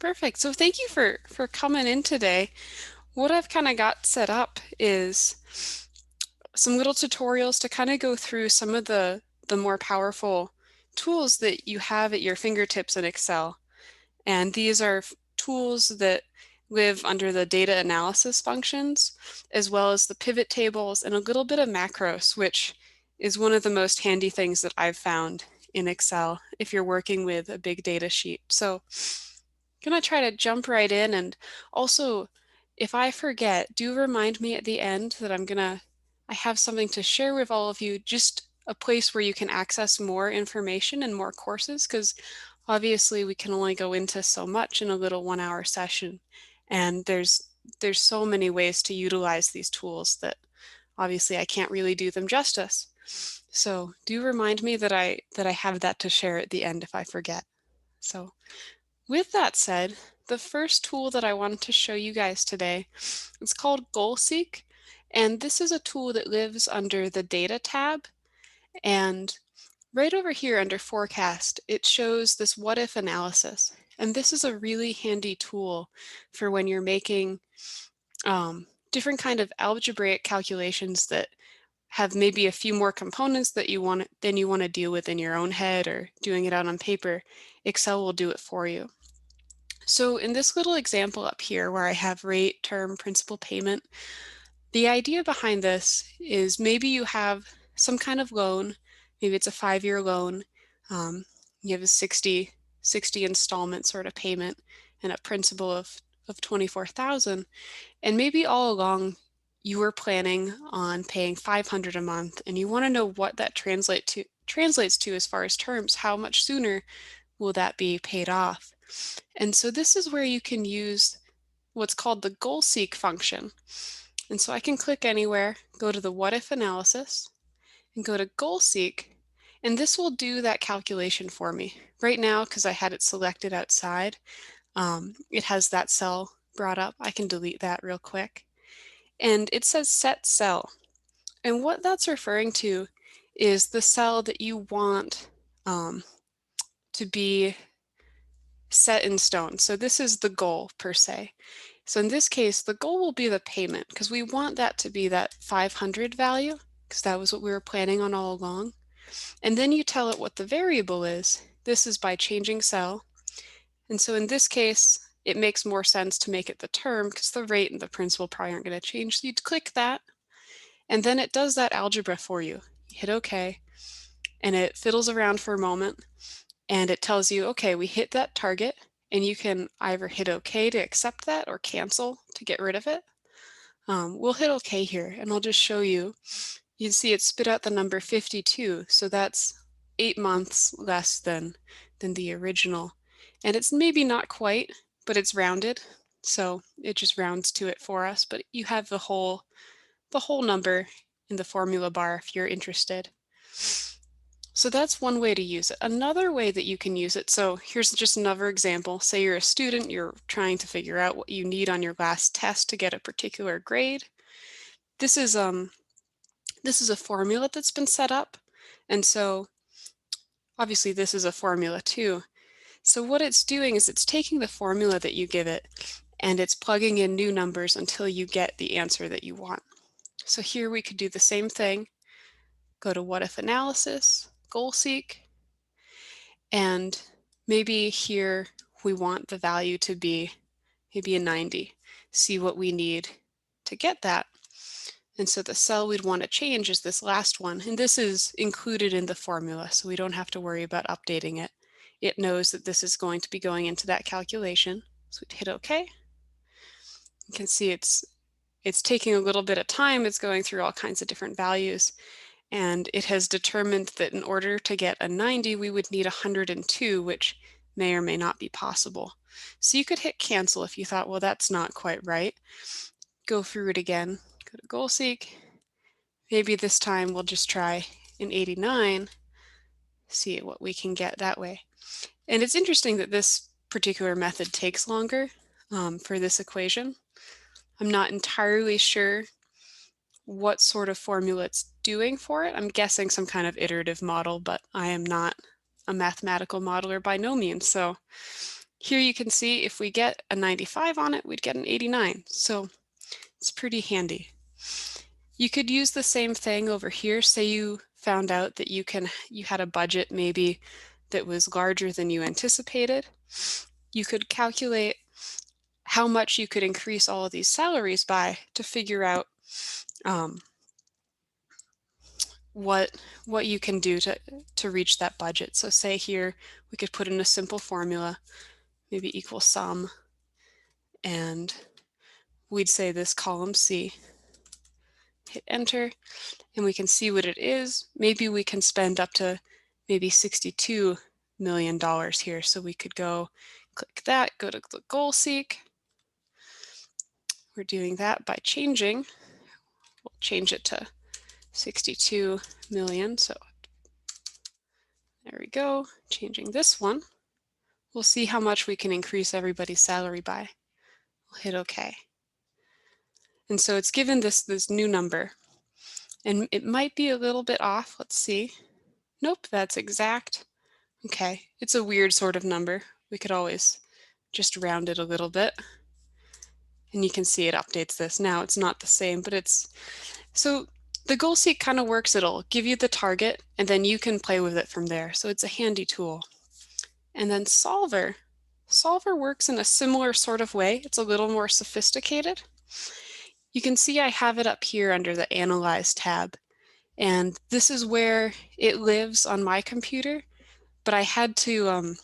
Perfect. So thank you for coming in today. What I've kind of got set up is some little tutorials to kind of go through some of the more powerful tools that you have at your fingertips in Excel. And these are tools that live under the data analysis functions, as well as the pivot tables and a little bit of macros, which is one of the most handy things that I've found in Excel if you're working with a big data sheet. So I'm going to try to jump right in, and also if I forget, do remind me at the end that I have something to share with all of you, just a place where you can access more information and more courses, because obviously we can only go into so much in a little 1 hour session. And there's so many ways to utilize these tools that obviously I can't really do them justice. So do remind me that I have that to share at the end if I forget. So with that said, the first tool that I wanted to show you guys today is called GoalSeek, and this is a tool that lives under the Data tab, and right over here under Forecast, it shows this what-if analysis, and this is a really handy tool for when you're making different kind of algebraic calculations that have maybe a few more components that you want to deal with in your own head or doing it out on paper. Excel will do it for you. So in this little example up here where I have rate, term, principal, payment, the idea behind this is maybe you have some kind of loan, maybe it's a 5-year loan, you have a 60 installment sort of payment and a principal of 24,000, and maybe all along you were planning on paying 500 a month and you want to know what that translates to as far as terms. How much sooner will that be paid off? And so this is where you can use what's called the GoalSeek function. And so I can click anywhere, go to the what if analysis, and go to GoalSeek, and this will do that calculation for me. Right now, because I had it selected outside, it has that cell brought up. I can delete that real quick. And it says set cell. And what that's referring to is the cell that you want to be set in stone. So this is the goal per se. So in this case, the goal will be the payment because we want that to be that 500 value because that was what we were planning on all along. And then you tell it what the variable is. This is by changing cell. And so in this case, it makes more sense to make it the term because the rate and the principal probably aren't going to change. So you'd click that, and then it does that algebra for you. You hit OK, and it fiddles around for a moment, and it tells you, okay, we hit that target, and you can either hit OK to accept that or cancel to get rid of it. We'll hit OK here, and I'll just show you. You can see it spit out the number 52, so that's 8 months less than the original. And it's maybe not quite, but it's rounded, so it just rounds to it for us. But you have the whole number in the formula bar if you're interested. So that's one way to use it. Another way that you can use it, so here's just another example. Say you're a student, you're trying to figure out what you need on your last test to get a particular grade. This is a formula that's been set up, and so obviously this is a formula too. So what it's doing is it's taking the formula that you give it and it's plugging in new numbers until you get the answer that you want. So here we could do the same thing. Go to what if analysis, GoalSeek, and maybe here we want the value to be maybe a 90. See what we need to get that. And so the cell we'd want to change is this last one, and this is included in the formula, so we don't have to worry about updating it. It knows that this is going to be going into that calculation. So we'd hit OK. You can see it's taking a little bit of time. It's going through all kinds of different values. And it has determined that in order to get a 90, we would need 102, which may or may not be possible. So you could hit cancel if you thought, well, that's not quite right. Go through it again, go to GoalSeek. Maybe this time we'll just try an 89, see what we can get that way. And it's interesting that this particular method takes longer for this equation. I'm not entirely sure what sort of formula it's doing for it. I'm guessing some kind of iterative model, but I am not a mathematical modeler by no means. So Here you can see if we get a 95 on it, we'd get an 89. So it's pretty handy. You could use the same thing over here. Say you found out that you had a budget maybe that was larger than you anticipated. You could calculate how much you could increase all of these salaries by to figure out what you can do to reach that budget. So say here we could put in a simple formula, maybe equal sum, and we'd say this column C, hit enter, and we can see what it is. Maybe we can spend up to maybe $62 million here. So we could go click that, go to the goal seek. We're doing that by changing. We'll change it to 62 million. So there we go. Changing this one. We'll see how much we can increase everybody's salary by. We'll hit OK. And so it's given this new number. And it might be a little bit off. Let's see. Nope, that's exact. Okay, it's a weird sort of number. We could always just round it a little bit. And you can see it updates this. Now it's not the same, but it's... So the goal seek kind of works. It'll give you the target, and then you can play with it from there. So it's a handy tool. And then solver. Solver works in a similar sort of way. It's a little more sophisticated. You can see I have it up here under the Analyze tab. And this is where it lives on my computer. But I had to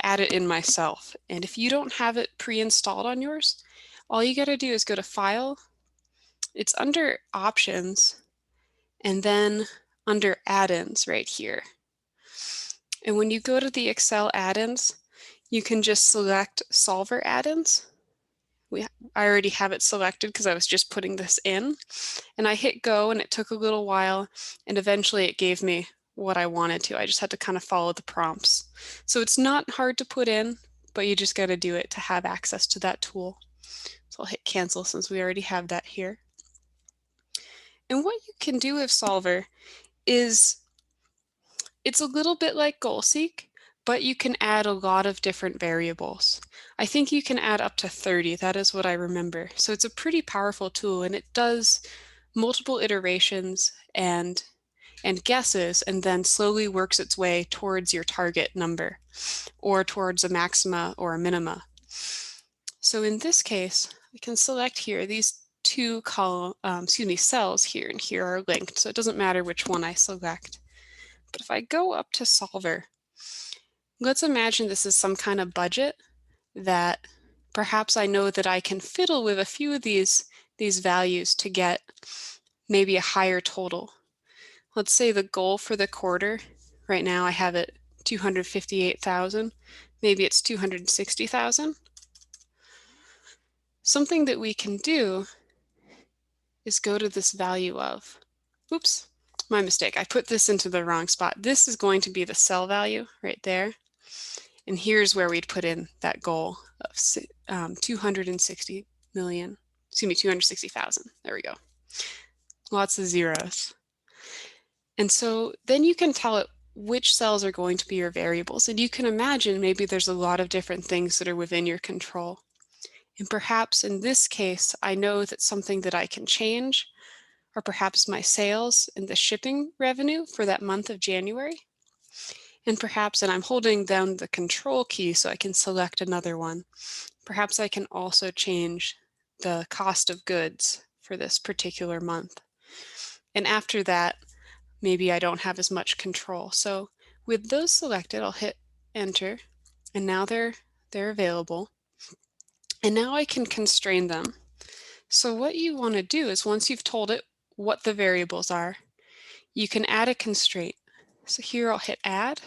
add it in myself. And if you don't have it pre-installed on yours, all you got to do is go to File. It's under Options, and then under Add-ins right here. And when you go to the Excel add-ins, you can just select Solver add-ins. I already have it selected because I was just putting this in. And I hit go, and it took a little while, and eventually it gave me what I wanted to. I just had to kind of follow the prompts. So it's not hard to put in, but you just got to do it to have access to that tool. So I'll hit cancel since we already have that here. And what you can do with Solver is it's a little bit like GoalSeek, but you can add a lot of different variables. I think you can add up to 30. That is what I remember. So it's a pretty powerful tool, and it does multiple iterations and guesses, and then slowly works its way towards your target number or towards a maxima or a minima. So in this case, we can select here these two cells here and here are linked, so it doesn't matter which one I select. But if I go up to Solver, let's imagine this is some kind of budget that perhaps I know that I can fiddle with a few of these values to get maybe a higher total. Let's say the goal for the quarter, right now I have it 258,000, maybe it's 260,000. Something that we can do is go to this value of, oops, my mistake, I put this into the wrong spot. This is going to be the cell value right there. And here's where we'd put in that goal of 260,000. There we go. Lots of zeros. And so then you can tell it which cells are going to be your variables. And you can imagine maybe there's a lot of different things that are within your control. And perhaps in this case, I know that something that I can change are perhaps my sales and the shipping revenue for that month of January. And perhaps, and I'm holding down the control key so I can select another one, perhaps I can also change the cost of goods for this particular month. And after that, maybe I don't have as much control. So with those selected, I'll hit enter, and now they're available. And now I can constrain them. So what you want to do is once you've told it what the variables are, you can add a constraint. So here I'll hit add,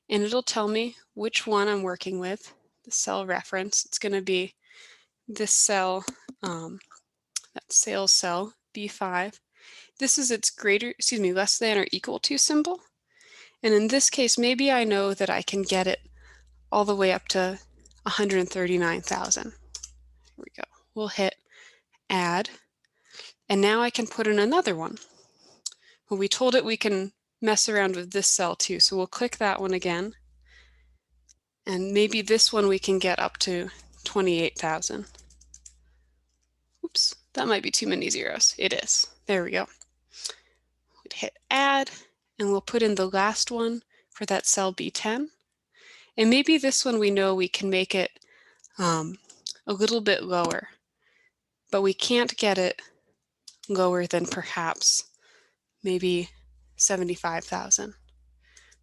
and it'll tell me which one I'm working with, the cell reference. It's going to be this cell, that sales cell, B5. This is its less than or equal to symbol. And in this case, maybe I know that I can get it all the way up to 139,000. Here we go. We'll hit add. And now I can put in another one. Well, we told it we can mess around with this cell too. So we'll click that one again. And maybe this one we can get up to 28,000. Oops, that might be too many zeros. It is. There we go. We'd hit add, and we'll put in the last one for that cell B10. And maybe this one we know we can make it a little bit lower, but we can't get it lower than perhaps maybe 75,000.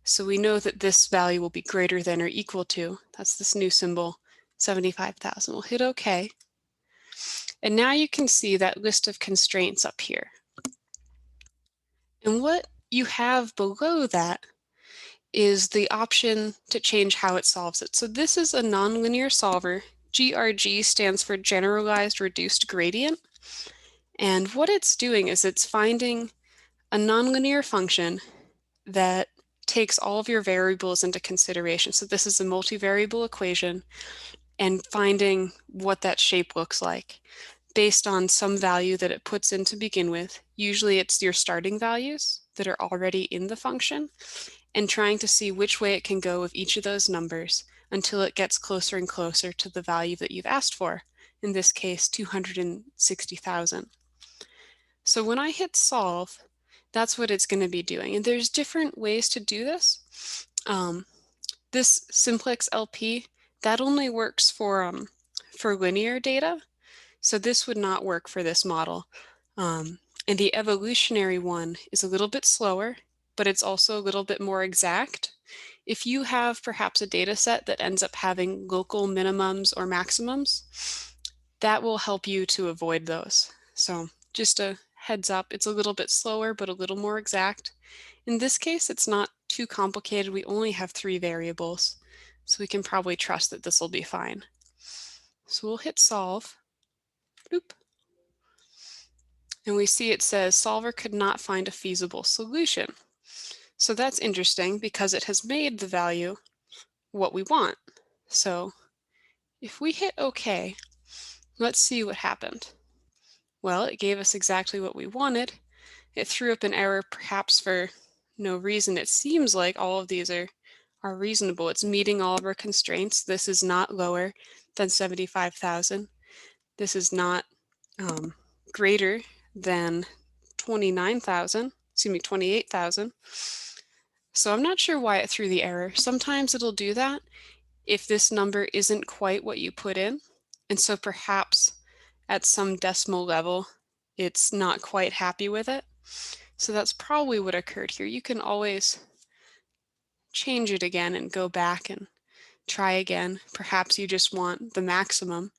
So we know that this value will be greater than or equal to, that's this new symbol, 75,000. We'll hit OK. And now you can see that list of constraints up here. And what you have below that is the option to change how it solves it. So this is a nonlinear solver. GRG stands for Generalized Reduced Gradient. And what it's doing is it's finding a nonlinear function that takes all of your variables into consideration. So this is a multivariable equation, and finding what that shape looks like based on some value that it puts in to begin with. Usually it's your starting values that are already in the function, and trying to see which way it can go with each of those numbers until it gets closer and closer to the value that you've asked for, in this case 260,000. So when I hit solve, that's what it's going to be doing. And there's different ways to do this. This simplex LP, that only works for linear data. So this would not work for this model. And the evolutionary one is a little bit slower, but it's also a little bit more exact. If you have perhaps a data set that ends up having local minimums or maximums, that will help you to avoid those. So just a heads up, it's a little bit slower, but a little more exact. In this case, it's not too complicated. We only have 3 variables, so we can probably trust that this will be fine. So we'll hit solve. Boop. And we see it says solver could not find a feasible solution. So that's interesting because it has made the value what we want. So if we hit OK, let's see what happened. Well, it gave us exactly what we wanted. It threw up an error perhaps for no reason. It seems like all of these are reasonable. It's meeting all of our constraints. This is not lower than 75,000. This is not greater than 29,000, excuse me, 28,000. So I'm not sure why it threw the error. Sometimes it'll do that if this number isn't quite what you put in. And so perhaps at some decimal level, it's not quite happy with it. So that's probably what occurred here. You can always change it again and go back and try again. Perhaps you just want the maximum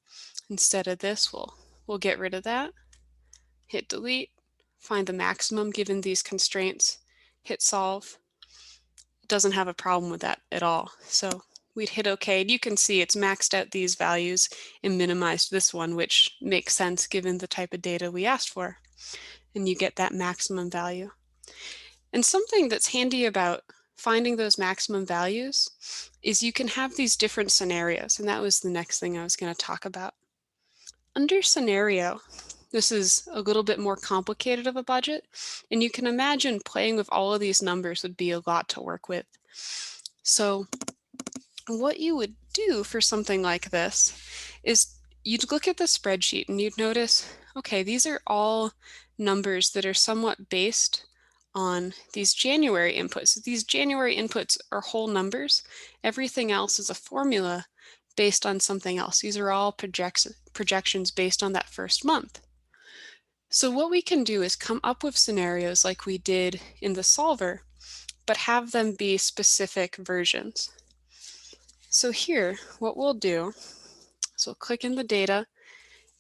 instead of this. We'll get rid of that. Hit delete, find the maximum given these constraints, hit solve. It doesn't have a problem with that at all. So we'd hit OK, and you can see it's maxed out these values and minimized this one, which makes sense given the type of data we asked for. And you get that maximum value. And something that's handy about finding those maximum values is you can have these different scenarios, and that was the next thing I was going to talk about. Under scenario, this is a little bit more complicated of a budget, and you can imagine playing with all of these numbers would be a lot to work with. So what you would do for something like this is you'd look at the spreadsheet and you'd notice, okay, these are all numbers that are somewhat based on these January inputs. These January inputs are whole numbers. Everything else is a formula based on something else. These are all projections based on that first month. So what we can do is come up with scenarios like we did in the solver, but have them be specific versions. So here, what we'll do is we'll click in the data,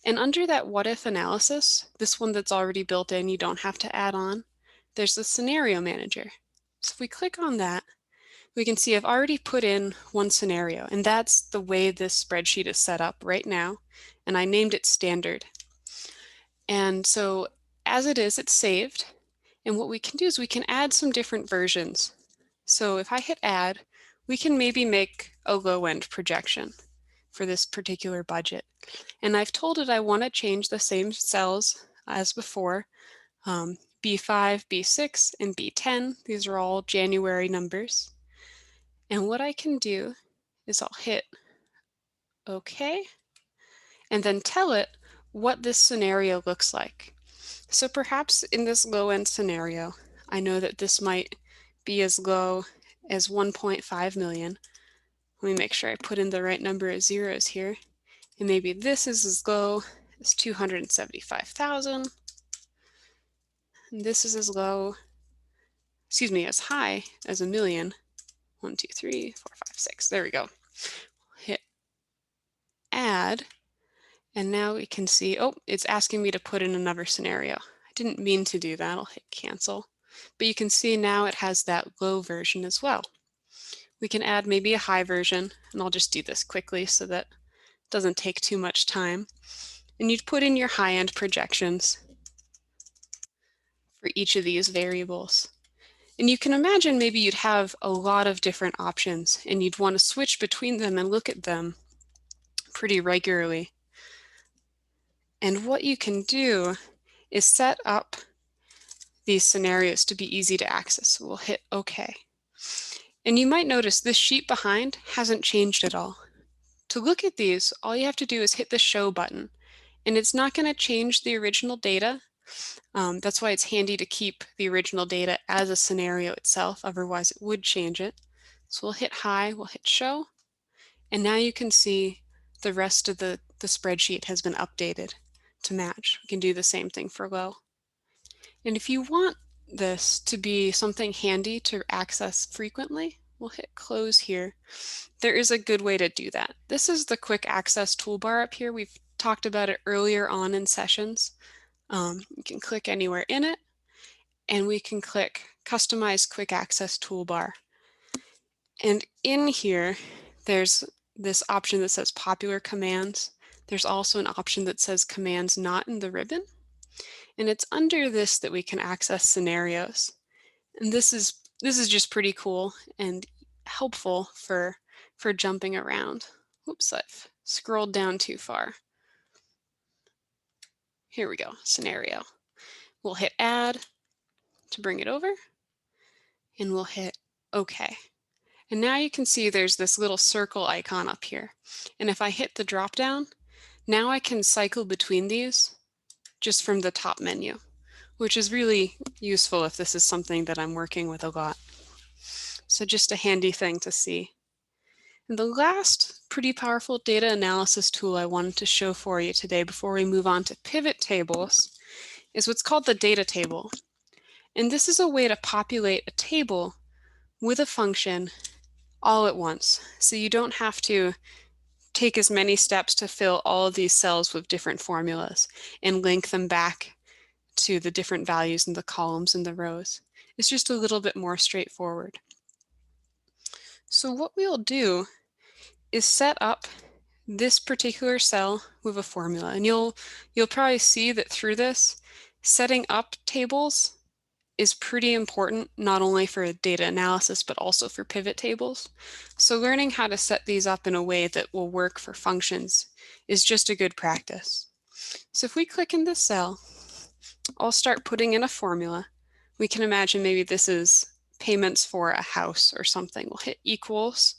and under that what if analysis, this one that's already built in, you don't have to add on, there's the scenario manager. So if we click on that, we can see I've already put in one scenario, and that's the way this spreadsheet is set up right now, and I named it standard. And so as it is, it's saved, and what we can do is we can add some different versions. So if I hit add, we can maybe make a low-end projection for this particular budget. And I've told it I want to change the same cells as before, B5, B6, and B10. These are all January numbers. And what I can do is I'll hit OK, and then tell it what this scenario looks like. So perhaps in this low-end scenario, I know that this might be as low as 1.5 million. Let me make sure I put in the right number of zeros here. And maybe this is as low as 275,000. And this is as low, excuse me, as high as a million. 1, 2, 3, 4, 5, 6. There we go. Hit add. And now we can see, oh, it's asking me to put in another scenario. I didn't mean to do that. I'll hit cancel. But you can see now it has that low version as well. We can add maybe a high version, and I'll just do this quickly so that it doesn't take too much time. And you'd put in your high-end projections for each of these variables. And you can imagine maybe you'd have a lot of different options, and you'd want to switch between them and look at them pretty regularly. And what you can do is set up these scenarios to be easy to access. So we'll hit OK. And you might notice this sheet behind hasn't changed at all. To look at these, all you have to do is hit the Show button. And it's not going to change the original data. That's why it's handy to keep the original data as a scenario itself. Otherwise, it would change it. So we'll hit High, we'll hit Show. And now you can see the rest of the spreadsheet has been updated to match. We can do the same thing for Low. And if you want this to be something handy to access frequently, we'll hit Close here. There is a good way to do that. This is the Quick Access toolbar up here. We've talked about it earlier on in sessions. You can click anywhere in it, and we can click Customize Quick Access Toolbar. And in here, there's this option that says Popular Commands. There's also an option that says Commands Not in the ribbon. And it's under this that we can access scenarios. And this is just pretty cool and helpful for jumping around. Whoops, I've scrolled down too far. Here we go, scenario. We'll hit Add to bring it over, and we'll hit OK. And now you can see there's this little circle icon up here. And if I hit the drop down, now I can cycle between these just from the top menu, which is really useful if this is something that I'm working with a lot. So just a handy thing to see. And the last pretty powerful data analysis tool I wanted to show for you today before we move on to pivot tables is what's called the data table. And this is a way to populate a table with a function all at once. So you don't have to take as many steps to fill all of these cells with different formulas and link them back to the different values in the columns and the rows. It's just a little bit more straightforward. So what we'll do is set up this particular cell with a formula, and you'll probably see that through this, setting up tables is pretty important, not only for data analysis, but also for pivot tables. So learning how to set these up in a way that will work for functions is just a good practice. So if we click in this cell, I'll start putting in a formula. We can imagine maybe this is payments for a house or something. We'll hit equals,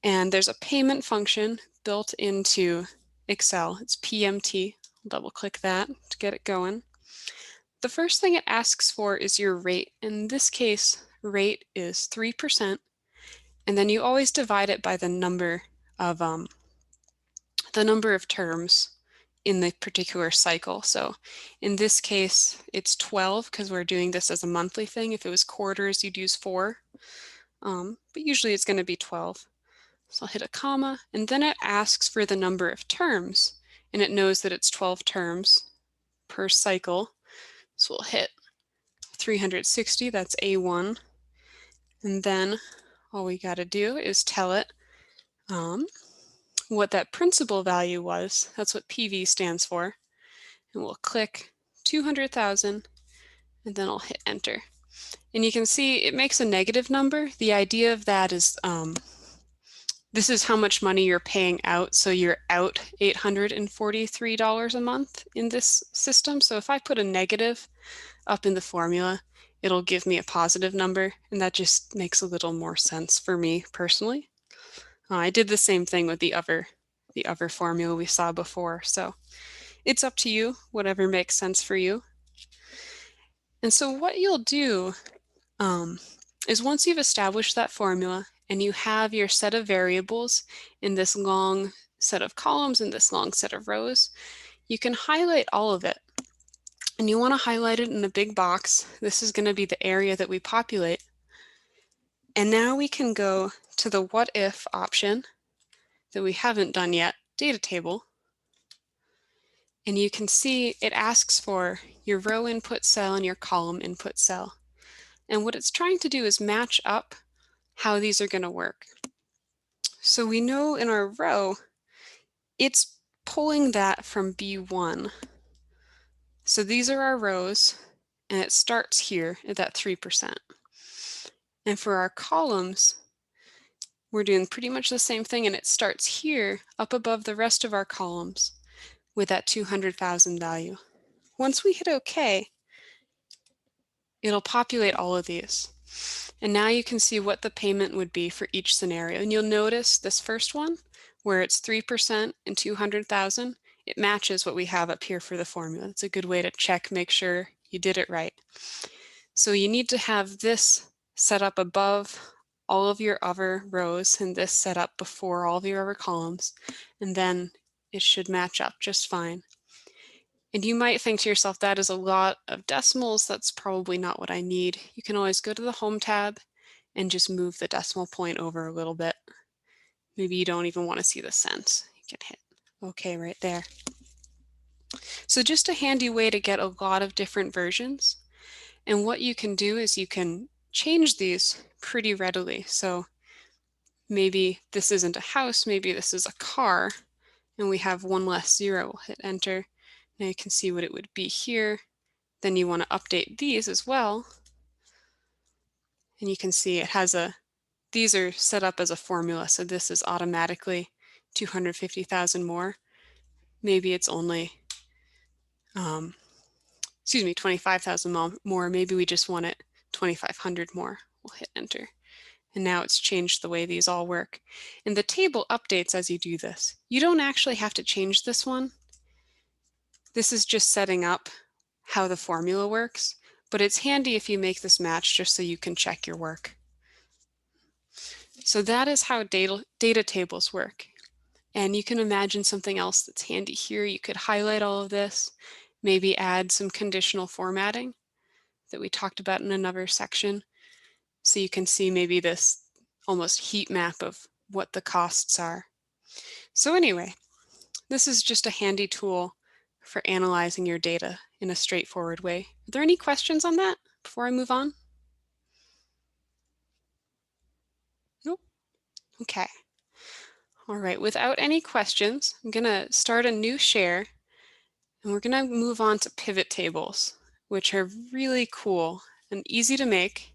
and there's a payment function built into Excel. It's PMT. Double click that to get it going. The first thing it asks for is your rate. In this case, rate is 3%, and then you always divide it by the number of terms in the particular cycle. So in this case, it's 12 because we're doing this as a monthly thing. If it was quarters, you'd use 4, but usually it's going to be 12. So I'll hit a comma, and then it asks for the number of terms, and it knows that it's 12 terms per cycle. So we'll hit 360, that's A1. And then all we got to do is tell it what that principal value was. That's what PV stands for. And we'll click 200,000, and then I'll hit enter. And you can see it makes a negative number. The idea of that is this is how much money you're paying out. So you're out $843 a month in this system. So if I put a negative up in the formula, it'll give me a positive number, and that just makes a little more sense for me personally. I did the same thing with the other formula we saw before, so it's up to you, whatever makes sense for you. And so what you'll do is once you've established that formula and you have your set of variables in this long set of columns and this long set of rows, you can highlight all of it. And you want to highlight it in a big box. This is going to be the area that we populate. And now we can go to the what if option that we haven't done yet, data table. And you can see it asks for your row input cell and your column input cell. And what it's trying to do is match up how these are going to work. So we know in our row, it's pulling that from B1. So these are our rows, and it starts here at that 3%. And for our columns, we're doing pretty much the same thing, and it starts here up above the rest of our columns with that 200,000 value. Once we hit OK, it'll populate all of these. And now you can see what the payment would be for each scenario. And you'll notice this first one, where it's 3% and 200,000, it matches what we have up here for the formula. It's a good way to check, make sure you did it right. So you need to have this set up above all of your other rows and this set up before all of your other columns, and then it should match up just fine. And you might think to yourself, that is a lot of decimals, that's probably not what I need. You can always go to the Home tab and just move the decimal point over a little bit. Maybe you don't even want to see the cents. You can hit OK right there. So just a handy way to get a lot of different versions. And what you can do is you can change these pretty readily. So maybe this isn't a house, maybe this is a car, and we have one less zero. We'll hit enter. Now you can see what it would be here. Then you want to update these as well. And you can see it has these are set up as a formula. So this is automatically 250,000 more. Maybe it's only, 25,000 more. Maybe we just want it 2,500 more. We'll hit enter. And now it's changed the way these all work. And the table updates as you do this. You don't actually have to change this one. This is just setting up how the formula works, but it's handy if you make this match just so you can check your work. So that is how data tables work. And you can imagine something else that's handy here. You could highlight all of this, maybe add some conditional formatting that we talked about in another section. So you can see maybe this almost heat map of what the costs are. So anyway, this is just a handy tool for analyzing your data in a straightforward way. Are there any questions on that before I move on? Nope. Okay. All right, without any questions, I'm going to start a new share, and we're going to move on to pivot tables, which are really cool and easy to make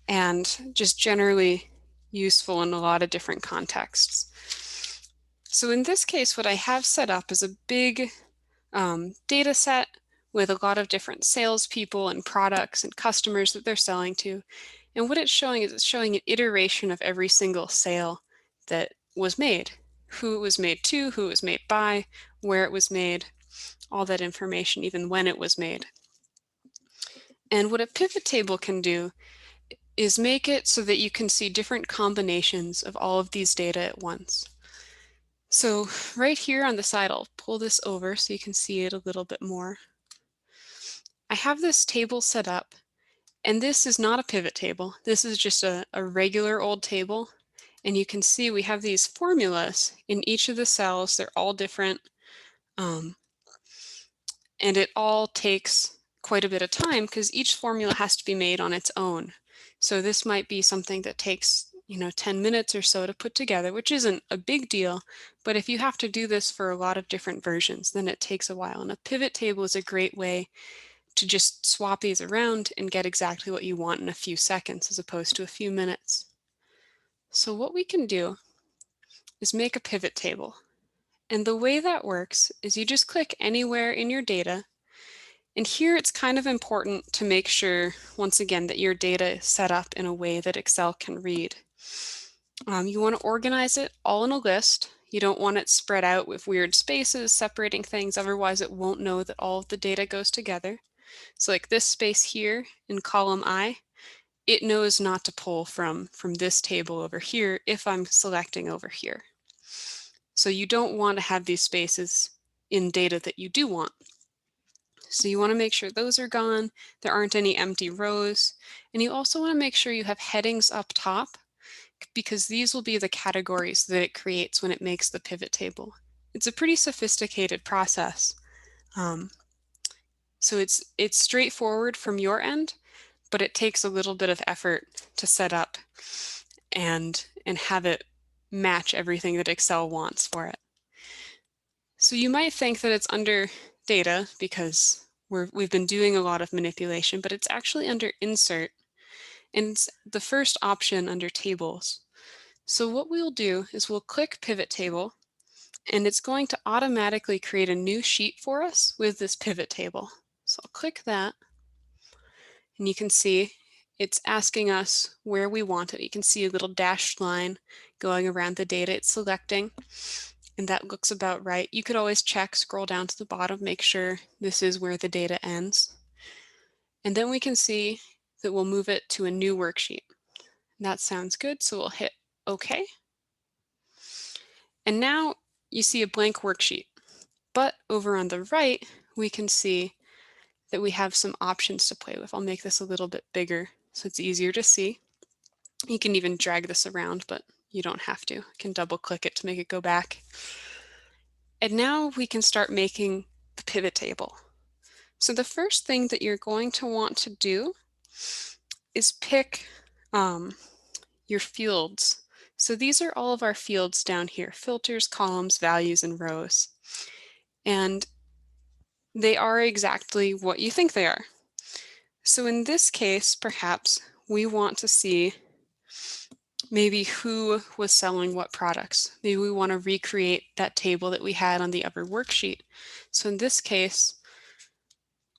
and just generally useful in a lot of different contexts. So in this case, what I have set up is a big data set with a lot of different salespeople and products and customers that they're selling to. And what it's showing is it's showing an iteration of every single sale that was made, who it was made to, who it was made by, where it was made, all that information, even when it was made. And what a pivot table can do is make it so that you can see different combinations of all of these data at once. So right here on the side, I'll pull this over so you can see it a little bit more. I have this table set up, and this is not a pivot table. This is just a regular old table. And you can see we have these formulas in each of the cells. They're all different. And it all takes quite a bit of time because each formula has to be made on its own. So this might be something that takes 10 minutes or so to put together, which isn't a big deal. But if you have to do this for a lot of different versions, then it takes a while. And a pivot table is a great way to just swap these around and get exactly what you want in a few seconds as opposed to a few minutes. So what we can do is make a pivot table. And the way that works is you just click anywhere in your data. And here it's kind of important to make sure, once again, that your data is set up in a way that Excel can read. You want to organize it all in a list. You don't want it spread out with weird spaces separating things, otherwise it won't know that all of the data goes together. So like this space here in column I, it knows not to pull from this table over here if I'm selecting over here. So you don't want to have these spaces in data that you do want. So you want to make sure those are gone, there aren't any empty rows, and you also want to make sure you have headings up top because these will be the categories that it creates when it makes the pivot table. It's a pretty sophisticated process. So it's straightforward from your end, but it takes a little bit of effort to set up and have it match everything that Excel wants for it. So you might think that it's under data because we've been doing a lot of manipulation, but it's actually under insert, and it's the first option under tables. So what we'll do is we'll click pivot table, and it's going to automatically create a new sheet for us with this pivot table. So I'll click that, and you can see it's asking us where we want it. You can see a little dashed line going around the data it's selecting, and that looks about right. You could always check, scroll down to the bottom, make sure this is where the data ends. And then we can see that we'll move it to a new worksheet. That sounds good, so we'll hit OK. And now you see a blank worksheet. But over on the right, we can see that we have some options to play with. I'll make this a little bit bigger so it's easier to see. You can even drag this around, but you don't have to. You can double click it to make it go back. And now we can start making the pivot table. So the first thing that you're going to want to do is pick your fields. So these are all of our fields down here: filters, columns, values, and rows. And they are exactly what you think they are. So in this case, perhaps we want to see maybe who was selling what products. Maybe we want to recreate that table that we had on the other worksheet. So in this case,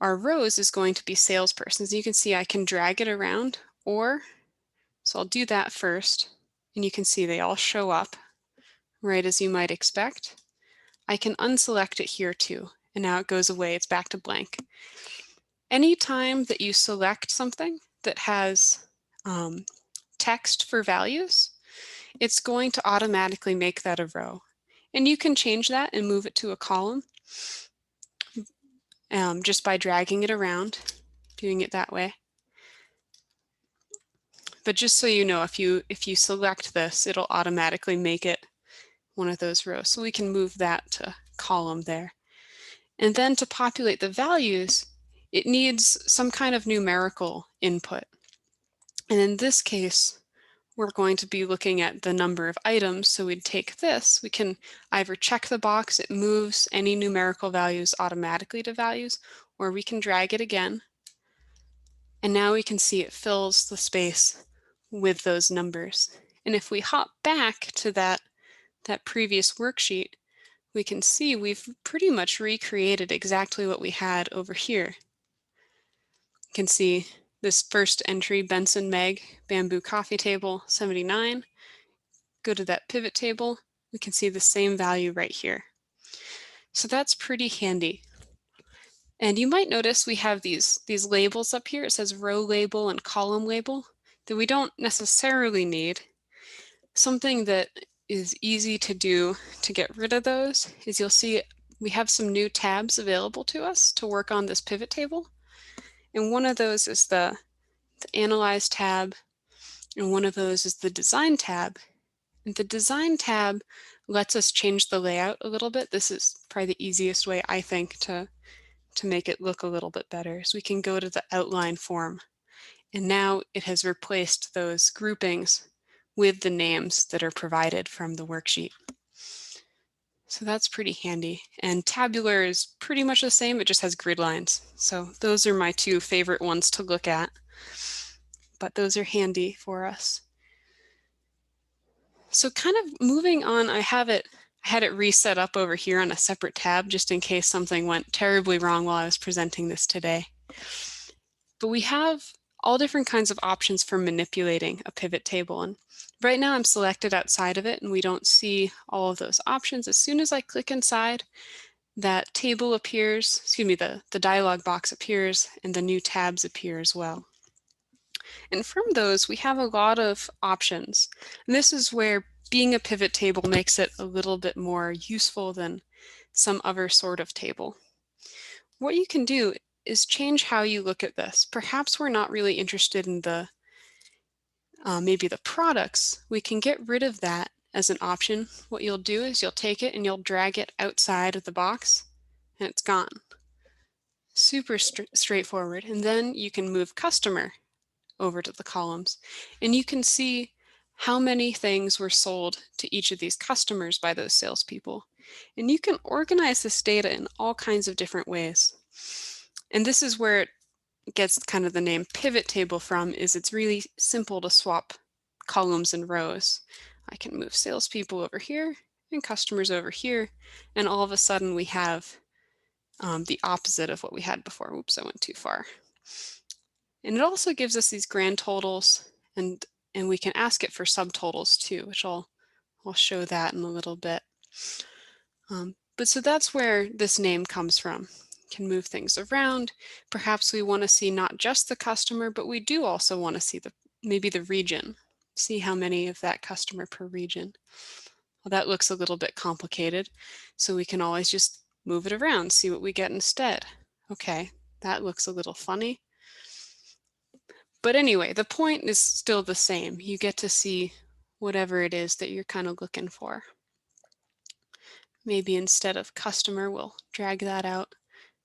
our rows is going to be salespersons. You can see I can drag it around, so I'll do that first, and you can see they all show up right as you might expect. I can unselect it here too, and now it goes away, it's back to blank. Anytime that you select something that has text for values, it's going to automatically make that a row. And you can change that and move it to a column just by dragging it around, doing it that way. But just so you know, if you select this, it'll automatically make it one of those rows. So we can move that to column there. And then to populate the values, it needs some kind of numerical input. And in this case, we're going to be looking at the number of items. So we'd take this, we can either check the box, it moves any numerical values automatically to values, or we can drag it again. And now we can see it fills the space with those numbers. And if we hop back to that previous worksheet, we can see we've pretty much recreated exactly what we had over here. You can see this first entry, Benson Meg, bamboo coffee table, 79. Go to that pivot table, we can see the same value right here. So that's pretty handy. And you might notice we have these labels up here. It says row label and column label that we don't necessarily need. Something that is easy to do to get rid of those is you'll see we have some new tabs available to us to work on this pivot table. And one of those is the Analyze tab, and one of those is the Design tab. And the Design tab lets us change the layout a little bit. This is probably the easiest way, I think, to make it look a little bit better. So we can go to the outline form, and now it has replaced those groupings with the names that are provided from the worksheet. So that's pretty handy. And tabular is pretty much the same, it just has grid lines. So those are my two favorite ones to look at, but those are handy for us. So kind of moving on, I had it reset up over here on a separate tab just in case something went terribly wrong while I was presenting this today. But we have all different kinds of options for manipulating a pivot table. And right now I'm selected outside of it and we don't see all of those options. As soon as I click inside, that table appears, excuse me, the dialog box appears and the new tabs appear as well. And from those, we have a lot of options. And this is where being a pivot table makes it a little bit more useful than some other sort of table. What you can do is change how you look at this. Perhaps we're not really interested in the maybe the products. We can get rid of that as an option. What you'll do is you'll take it and you'll drag it outside of the box and it's gone. Super straightforward. And then you can move customer over to the columns and you can see how many things were sold to each of these customers by those salespeople. And you can organize this data in all kinds of different ways. And this is where it gets kind of the name pivot table from, is it's really simple to swap columns and rows. I can move salespeople over here and customers over here, and all of a sudden we have the opposite of what we had before. Oops, I went too far. And it also gives us these grand totals, and we can ask it for subtotals too, which I'll show that in a little bit. But so that's where this name comes from. Can move things around. Perhaps we want to see not just the customer, but we do also want to see maybe the region. See how many of that customer per region. Well, that looks a little bit complicated, so we can always just move it around, see what we get instead. Okay, that looks a little funny. But anyway, the point is still the same. You get to see whatever it is that you're kind of looking for. Maybe instead of customer, we'll drag that out.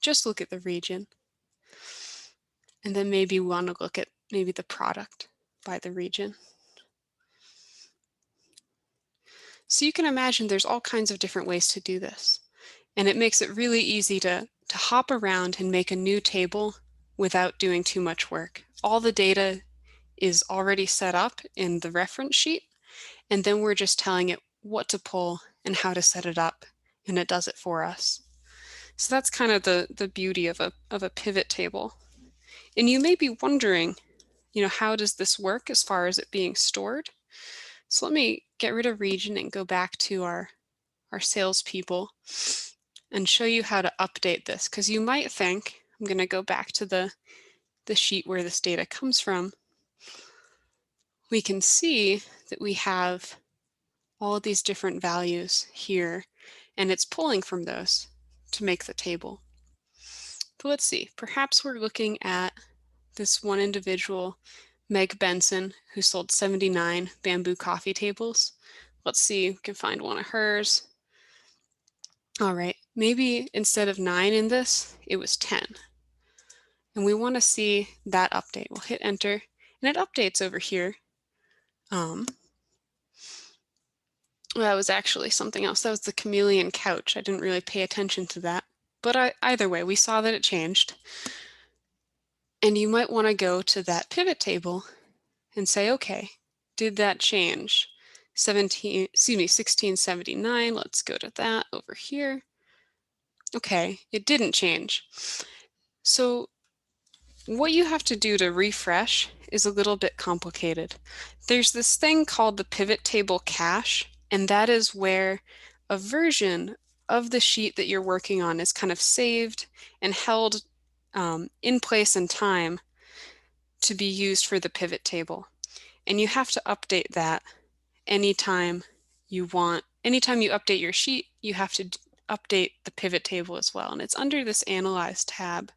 Just look at the region. And then maybe we want to look at maybe the product by the region. So you can imagine there's all kinds of different ways to do this. And it makes it really easy to hop around and make a new table without doing too much work. All the data is already set up in the reference sheet, and then we're just telling it what to pull and how to set it up, and it does it for us. So that's kind of the beauty of a pivot table. And you may be wondering, how does this work as far as it being stored? So let me get rid of region and go back to our salespeople and show you how to update this, because you might think, I'm going to go back to the sheet where this data comes from. We can see that we have all of these different values here, and it's pulling from those to make the table. But let's see, perhaps we're looking at this one individual, Meg Benson, who sold 79 bamboo coffee tables. Let's see, we can find one of hers. All right, maybe instead of 9 in this, it was 10. And we want to see that update. We'll hit enter, and it updates over here. That was actually something else. That was the chameleon couch. I didn't really pay attention to that. But either way, we saw that it changed. And you might want to go to that pivot table and say, okay, did that change? 1679, let's go to that over here. Okay, it didn't change. So what you have to do to refresh is a little bit complicated. There's this thing called the pivot table cache, and that is where a version of the sheet that you're working on is kind of saved and held in place in time to be used for the pivot table. And you have to update that anytime you update your sheet, you have to update the pivot table as well. And it's under this Analyze tab.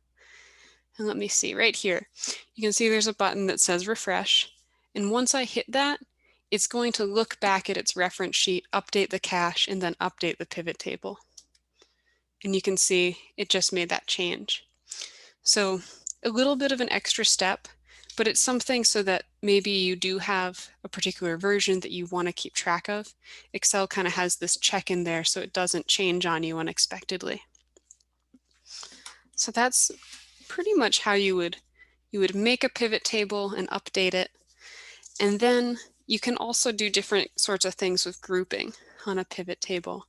And let me see, right here, you can see there's a button that says refresh. And once I hit that, it's going to look back at its reference sheet, update the cache, and then update the pivot table. And you can see it just made that change. So a little bit of an extra step, but it's something so that maybe you do have a particular version that you want to keep track of. Excel kind of has this check in there so it doesn't change on you unexpectedly. So that's pretty much how you would make a pivot table and update it. And then you can also do different sorts of things with grouping on a pivot table.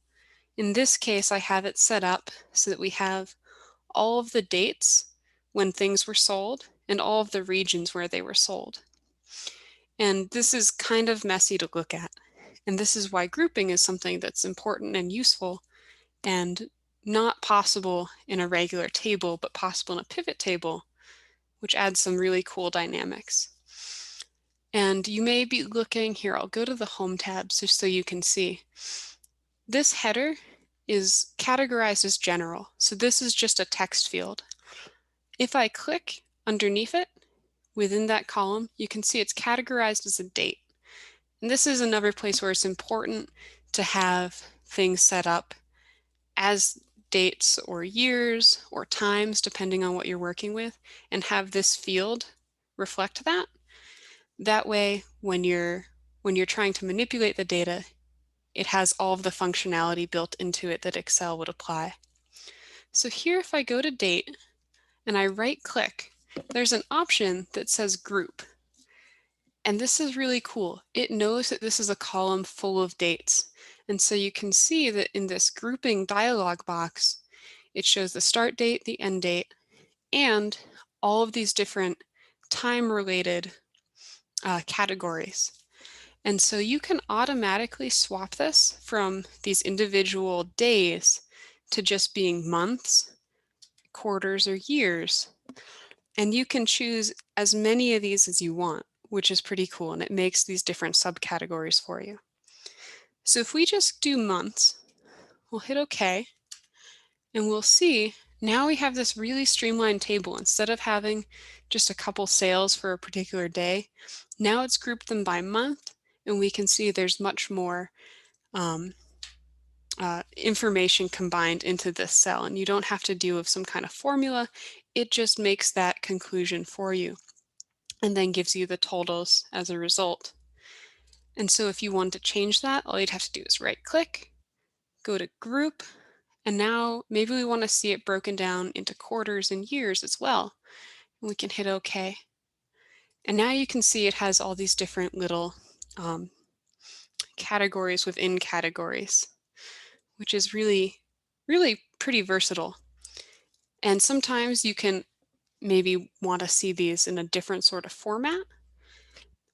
In this case, I have it set up so that we have all of the dates when things were sold, and all of the regions where they were sold. And this is kind of messy to look at. And this is why grouping is something that's important and useful and not possible in a regular table, but possible in a pivot table, which adds some really cool dynamics. And you may be looking here, I'll go to the Home tab just so you can see. This header is categorized as general, so this is just a text field. If I click underneath it, within that column, you can see it's categorized as a date. And this is another place where it's important to have things set up as dates or years or times, depending on what you're working with, and have this field reflect that. That way, when you're trying to manipulate the data, it has all of the functionality built into it that Excel would apply. So here, if I go to date and I right click, there's an option that says group. And this is really cool. It knows that this is a column full of dates. And so you can see that in this grouping dialog box, it shows the start date, the end date, and all of these different time-related categories. And so you can automatically swap this from these individual days to just being months, quarters, or years. And you can choose as many of these as you want, which is pretty cool, and it makes these different subcategories for you. So if we just do months, we'll hit OK, and we'll see now we have this really streamlined table. Instead of having just a couple sales for a particular day, now it's grouped them by month, and we can see there's much more information combined into this cell, and you don't have to deal with some kind of formula. It just makes that conclusion for you and then gives you the totals as a result. And so if you want to change that, all you'd have to do is right click, go to group, and now maybe we want to see it broken down into quarters and years as well. And we can hit OK. And now you can see it has all these different little categories within categories, which is really, really pretty versatile. And sometimes you can maybe want to see these in a different sort of format.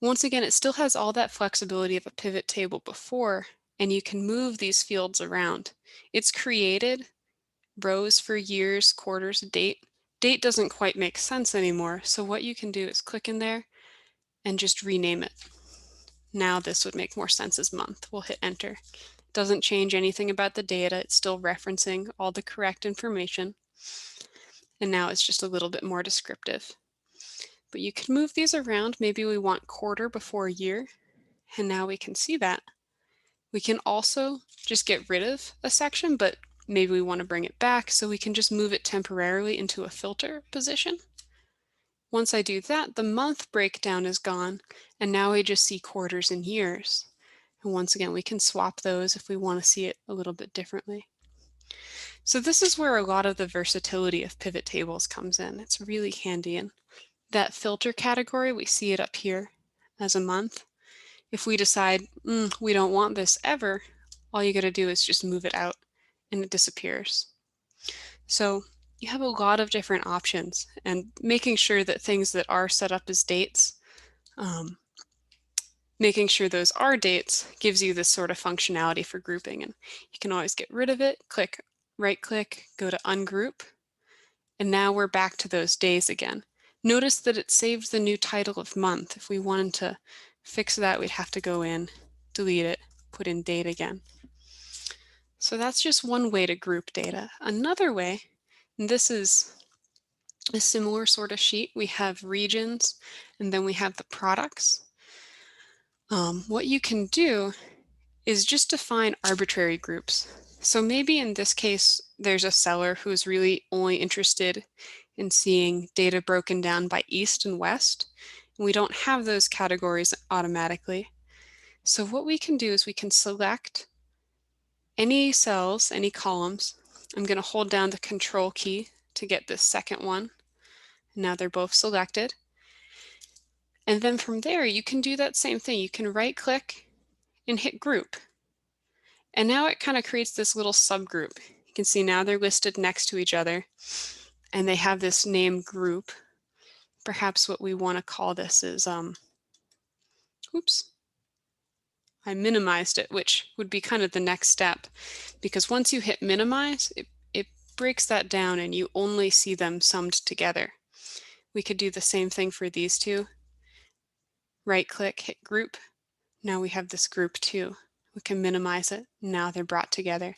Once again, it still has all that flexibility of a pivot table before, and you can move these fields around. It's created rows for years, quarters, date. Date doesn't quite make sense anymore, so what you can do is click in there and just rename it. Now this would make more sense as month. We'll hit enter. It doesn't change anything about the data. It's still referencing all the correct information. And now it's just a little bit more descriptive. But you can move these around. Maybe we want quarter before year, and now we can see that. We can also just get rid of a section, but maybe we want to bring it back, so we can just move it temporarily into a filter position. Once I do that, the month breakdown is gone, and now we just see quarters and years. And once again, we can swap those if we want to see it a little bit differently. So this is where a lot of the versatility of pivot tables comes in. It's really handy. And that filter category, we see it up here as a month. If we decide we don't want this ever, all you got to do is just move it out and it disappears. So you have a lot of different options, and making sure that things that are set up as dates, making sure those are dates gives you this sort of functionality for grouping. And you can always get rid of it, right click, go to ungroup, and now we're back to those days again. Notice that it saved the new title of month. If we wanted to fix that, we'd have to go in, delete it, put in date again. So that's just one way to group data. Another way, and this is a similar sort of sheet, we have regions, and then we have the products. What you can do is just define arbitrary groups. So maybe in this case, there's a seller who's really only interested in seeing data broken down by east and west. And we don't have those categories automatically. So what we can do is we can select any cells, any columns. I'm going to hold down the control key to get this second one. Now they're both selected. And then from there, you can do that same thing. You can right click and hit group. And now it kind of creates this little subgroup. You can see now they're listed next to each other, and they have this name group. perhaps what we want to call this is, oops, I minimized it, which would be kind of the next step, because once you hit minimize, it breaks that down and you only see them summed together. We could do the same thing for these two. Right click, hit group. Now we have this group too. We can minimize it. Now they're brought together.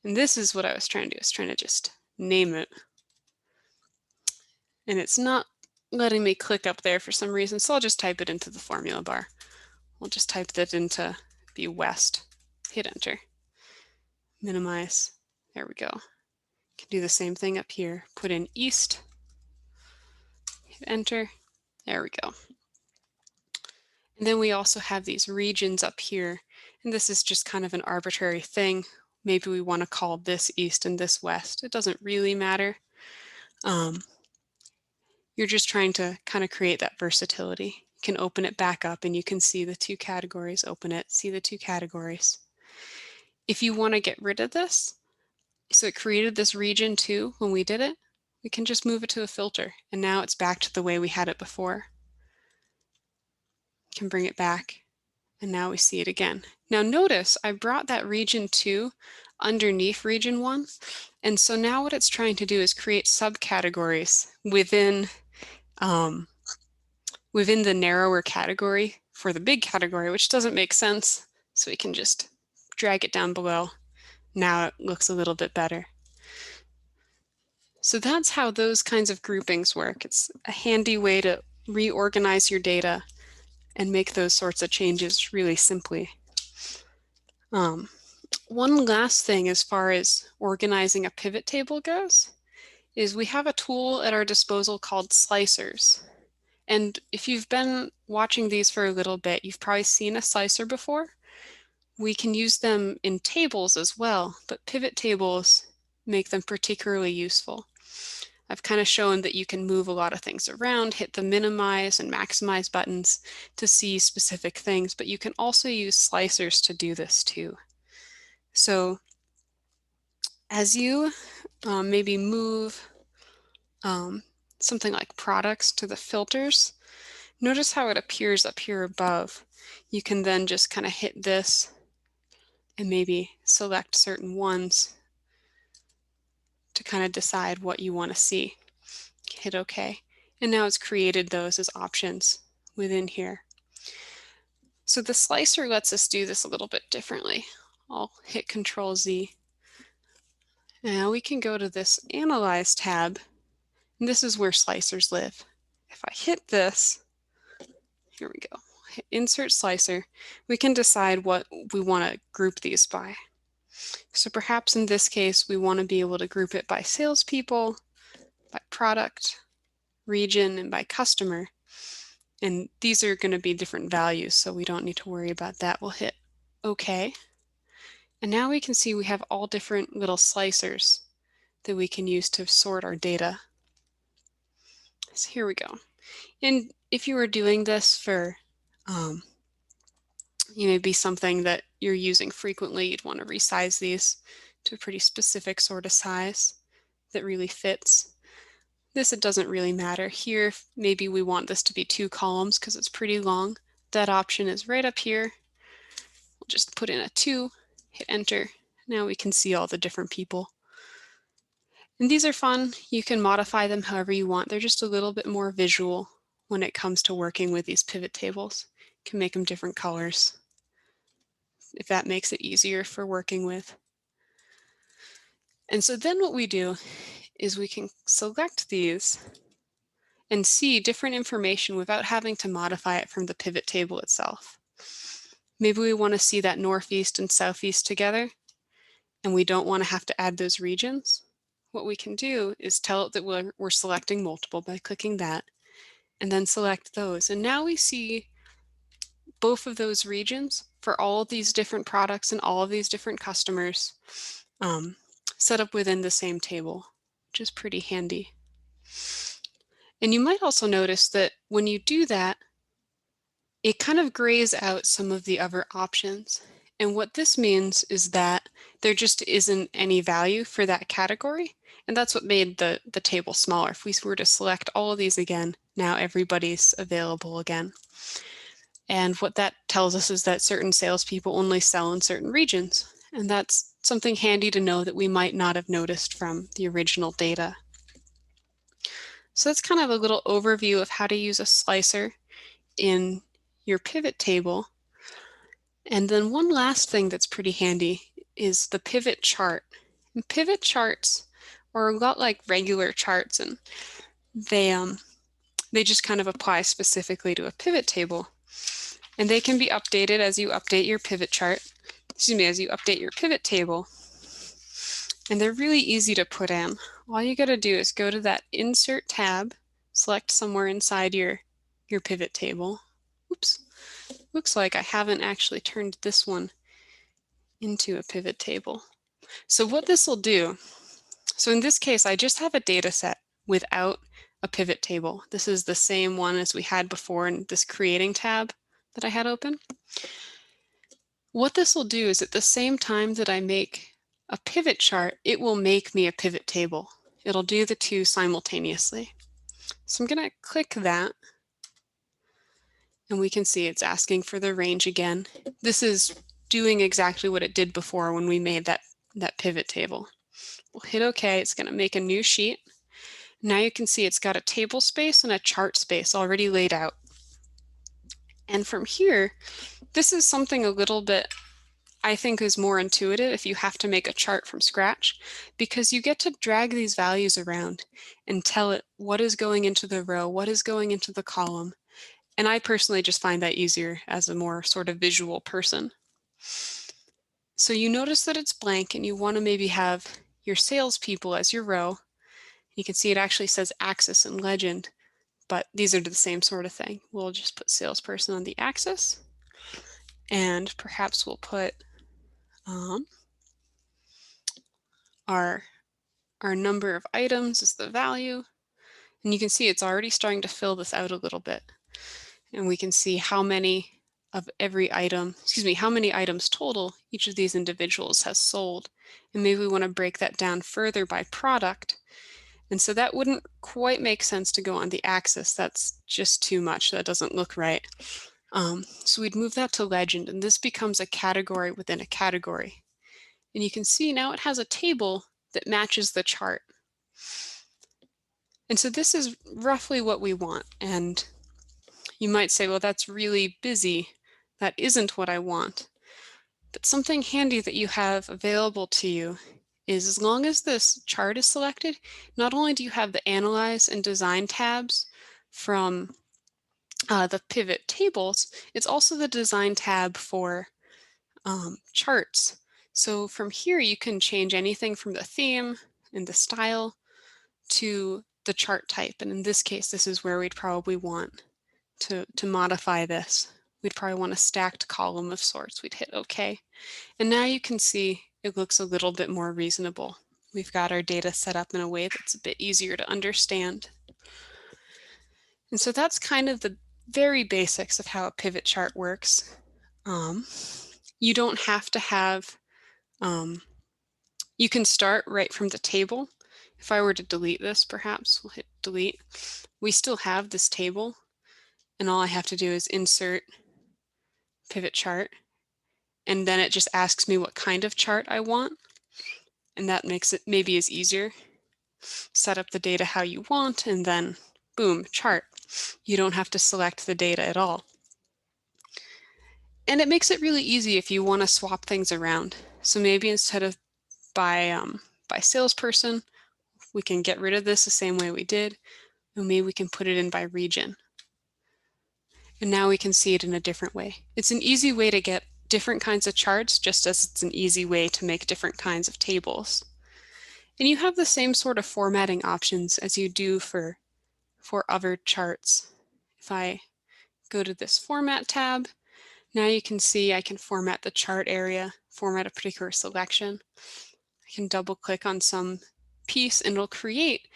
And this is what I was trying to do. I was trying to just name it. And it's not letting me click up there for some reason, so I'll just type it into the formula bar. We'll just type that into be west. Hit enter. Minimize. There we go. Can do the same thing up here. Put in east. Hit enter. There we go. And then we also have these regions up here. And this is just kind of an arbitrary thing. Maybe we want to call this east and this west. It doesn't really matter. You're just trying to kind of create that versatility. You can open it back up and you can see the two categories. Open it, see the two categories. If you want to get rid of this, so it created this region too when we did it, we can just move it to a filter and now it's back to the way we had it before. You can bring it back and now we see it again. Now notice I brought that region 2 underneath region 1, and so now what it's trying to do is create subcategories within the narrower category for the big category, which doesn't make sense. So we can just drag it down below. Now it looks a little bit better. So that's how those kinds of groupings work. It's a handy way to reorganize your data and make those sorts of changes really simply. One last thing as far as organizing a pivot table goes is we have a tool at our disposal called slicers. And if you've been watching these for a little bit, you've probably seen a slicer before. We can use them in tables as well, but pivot tables make them particularly useful. I've kind of shown that you can move a lot of things around, hit the minimize and maximize buttons to see specific things, but you can also use slicers to do this too. So as you maybe move something like products to the filters, notice how it appears up here above. You can then just kind of hit this and maybe select certain ones to kind of decide what you want to see. Hit OK. And now it's created those as options within here. So the slicer lets us do this a little bit differently. I'll hit Control Z. Now we can go to this Analyze tab, and this is where slicers live. If I hit this, here we go, hit Insert Slicer, we can decide what we want to group these by. So perhaps in this case, we want to be able to group it by salespeople, by product, region, and by customer. And these are going to be different values, so we don't need to worry about that. We'll hit OK. And now we can see we have all different little slicers that we can use to sort our data. So here we go. And if you were doing this for maybe something that you're using frequently, you'd want to resize these to a pretty specific sort of size that really fits. This, it doesn't really matter. Here, maybe we want this to be 2 columns because it's pretty long. That option is right up here. We'll just put in a 2, hit enter. Now we can see all the different people. And these are fun. You can modify them however you want. They're just a little bit more visual when it comes to working with these pivot tables. You can make them different colors if that makes it easier for working with. And so then what we do is we can select these and see different information without having to modify it from the pivot table itself. Maybe we want to see that northeast and southeast together, and we don't want to have to add those regions. What we can do is tell it that we're selecting multiple by clicking that, and then select those. And now we see both of those regions for all of these different products and all of these different customers set up within the same table, which is pretty handy. And you might also notice that when you do that, it kind of grays out some of the other options. And what this means is that there just isn't any value for that category, And that's what made the table smaller. If we were to select all of these again, now everybody's available again. And what that tells us is that certain salespeople only sell in certain regions. And that's something handy to know that we might not have noticed from the original data. So that's kind of a little overview of how to use a slicer in your pivot table. And then one last thing that's pretty handy is the pivot chart. And pivot charts are a lot like regular charts, and they just kind of apply specifically to a pivot table. And they can be updated as you update your pivot chart, as you update your pivot table. And they're really easy to put in. All you gotta do is go to that Insert tab, select somewhere inside your pivot table. Oops, looks like I haven't actually turned this one into a pivot table. So what this will do, so in this case, I just have a data set without a pivot table. This is the same one as we had before in this Creating tab that I had open. What this will do is at the same time that I make a pivot chart, it will make me a pivot table. It'll do the two simultaneously. So I'm going to click that, and we can see it's asking for the range again. This is doing exactly what it did before when we made that pivot table. We'll hit OK. It's going to make a new sheet. Now you can see it's got a table space and a chart space already laid out. And from here, this is something a little bit I think is more intuitive if you have to make a chart from scratch, because you get to drag these values around and tell it what is going into the row, what is going into the column. And I personally just find that easier as a more sort of visual person. So you notice that it's blank and you want to maybe have your salespeople as your row. You can see it actually says axis and legend, but these are the same sort of thing. We'll just put salesperson on the axis, and perhaps we'll put our number of items is the value. And you can see it's already starting to fill this out a little bit. And we can see how many of every item, how many items total each of these individuals has sold. And maybe we want to break that down further by product. And so that wouldn't quite make sense to go on the axis. That's just too much. That doesn't look right. So we'd move that to legend, and this becomes a category within a category. And you can see now it has a table that matches the chart. And so this is roughly what we want. And you might say, well, that's really busy. That isn't what I want. But something handy that you have available to you is, as long as this chart is selected, not only do you have the Analyze and Design tabs from the pivot tables, it's also the Design tab for charts. So from here, you can change anything from the theme and the style to the chart type. And in this case, this is where we'd probably want to modify this. We'd probably want a stacked column of sorts. We'd hit OK. And now you can see it looks a little bit more reasonable. We've got our data set up in a way that's a bit easier to understand. And so that's kind of the very basics of how a pivot chart works. You don't have to have, you can start right from the table. If I were to delete this, perhaps, we'll hit delete. We still have this table, and all I have to do is insert pivot chart, and then it just asks me what kind of chart I want, and that makes it maybe is easier. Set up the data how you want, and then boom, chart. You don't have to select the data at all. And it makes it really easy if you want to swap things around. So maybe instead of by salesperson, we can get rid of this the same way we did, and maybe we can put it in by region. And now we can see it in a different way. It's an easy way to get different kinds of charts, just as it's an easy way to make different kinds of tables. And you have the same sort of formatting options as you do for other charts. If I go to this Format tab, now you can see I can format the chart area, format a particular selection. I can double click on some piece and it'll create,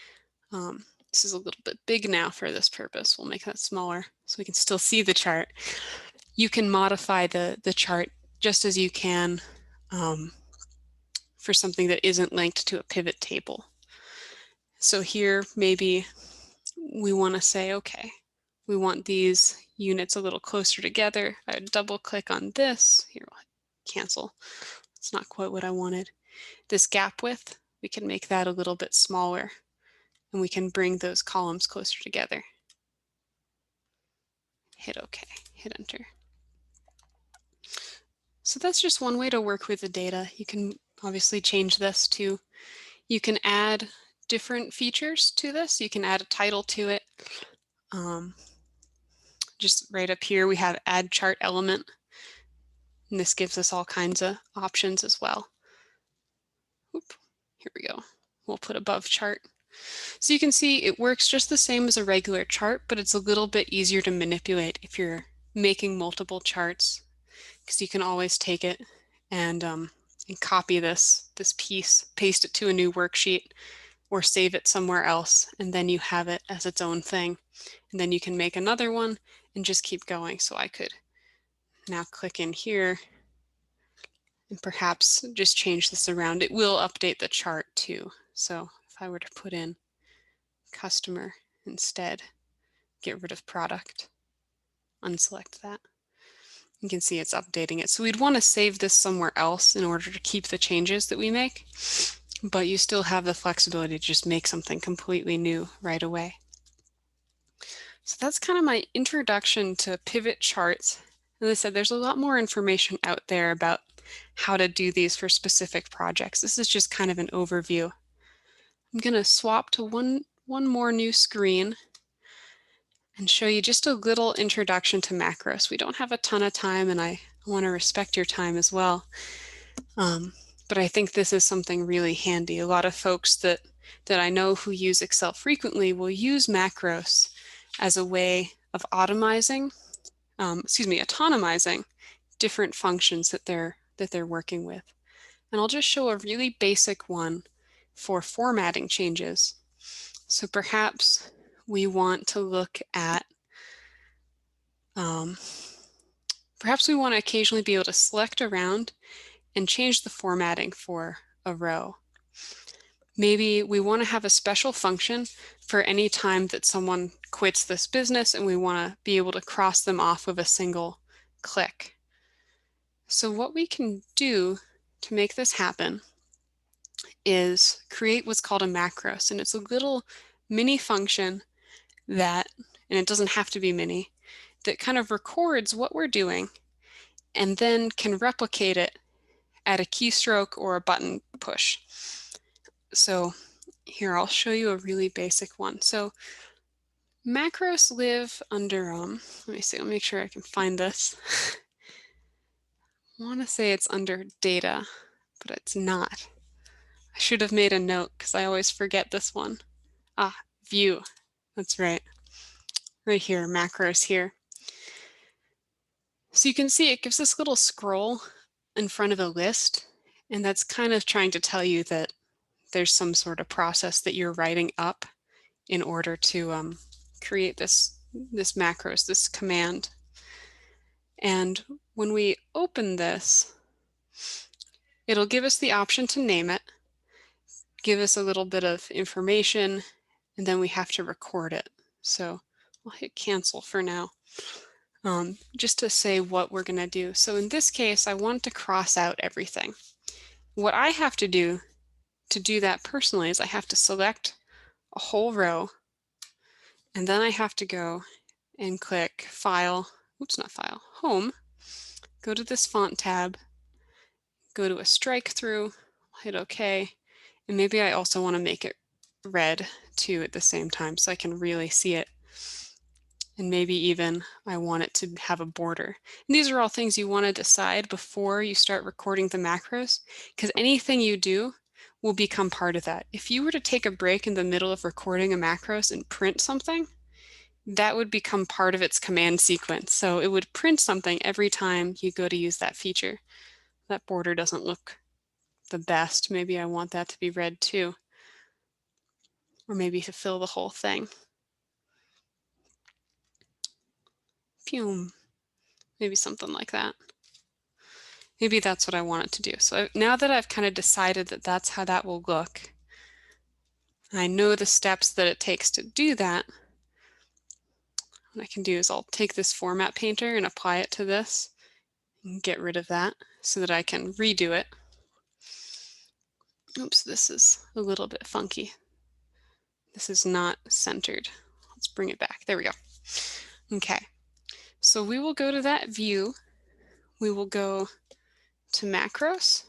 this is a little bit big now for this purpose. We'll make that smaller so we can still see the chart. You can modify the chart just as you can for something that isn't linked to a pivot table. So here, maybe we want to say, okay, we want these units a little closer together. I would double click on this. Here, I'll cancel. It's not quite what I wanted. This gap width, we can make that a little bit smaller, and we can bring those columns closer together. Hit OK, hit enter. So that's just one way to work with the data. You can obviously change this to, you can add different features to this. You can add a title to it. Just right up here, we have add chart element. And this gives us all kinds of options as well. Oop, here we go. We'll put above chart. So you can see it works just the same as a regular chart, but it's a little bit easier to manipulate if you're making multiple charts, because you can always take it and copy this piece, paste it to a new worksheet, or save it somewhere else, and then you have it as its own thing. And then you can make another one and just keep going. So I could now click in here and perhaps just change this around. It will update the chart too. So if I were to put in customer instead, get rid of product, unselect that, you can see it's updating it. So we'd want to save this somewhere else in order to keep the changes that we make, but you still have the flexibility to just make something completely new right away. So that's kind of my introduction to pivot charts. As I said, there's a lot more information out there about how to do these for specific projects. This is just kind of an overview. I'm going to swap to one more new screen and show you just a little introduction to macros. We don't have a ton of time, and I want to respect your time as well. But I think this is something really handy. A lot of folks that I know who use Excel frequently will use macros as a way of autonomizing different functions that they're working with. And I'll just show a really basic one for formatting changes. So perhaps we want to look at, perhaps we want to occasionally be able to select around and change the formatting for a row. Maybe we want to have a special function for any time that someone quits this business, and we want to be able to cross them off with a single click. So what we can do to make this happen is create what's called a macros, and it's a little mini function that, and it doesn't have to be mini, that kind of records what we're doing and then can replicate it at a keystroke or a button push. So here, I'll show you a really basic one. So macros live under, let me see, let me make sure I can find this. I want to say it's under data, but it's not. I should have made a note because I always forget this one. View, that's right. Right here, macros here. So you can see it gives this little scroll in front of a list, and that's kind of trying to tell you that there's some sort of process that you're writing up in order to create this macros, this command. And when we open this, it'll give us the option to name it, give us a little bit of information, and then we have to record it. So I'll hit cancel for now, just to say what we're going to do. So in this case, I want to cross out everything. What I have to do that personally is I have to select a whole row, and then I have to go and click File, Home, go to this font tab, go to a strike through, hit OK, and maybe I also want to make it red too at the same time so I can really see it. And maybe even I want it to have a border. And these are all things you want to decide before you start recording the macros, because anything you do will become part of that. If you were to take a break in the middle of recording a macros and print something, that would become part of its command sequence. So it would print something every time you go to use that feature. That border doesn't look the best. Maybe I want that to be red too. Or maybe to fill the whole thing. Fume. Maybe something like that. Maybe that's what I want it to do. So now that I've kind of decided that that's how that will look, I know the steps that it takes to do that. What I can do is I'll take this format painter and apply it to this and get rid of that so that I can redo it. Oops, this is a little bit funky. This is not centered. Let's bring it back. There we go. Okay, so we will go to that view. We will go to macros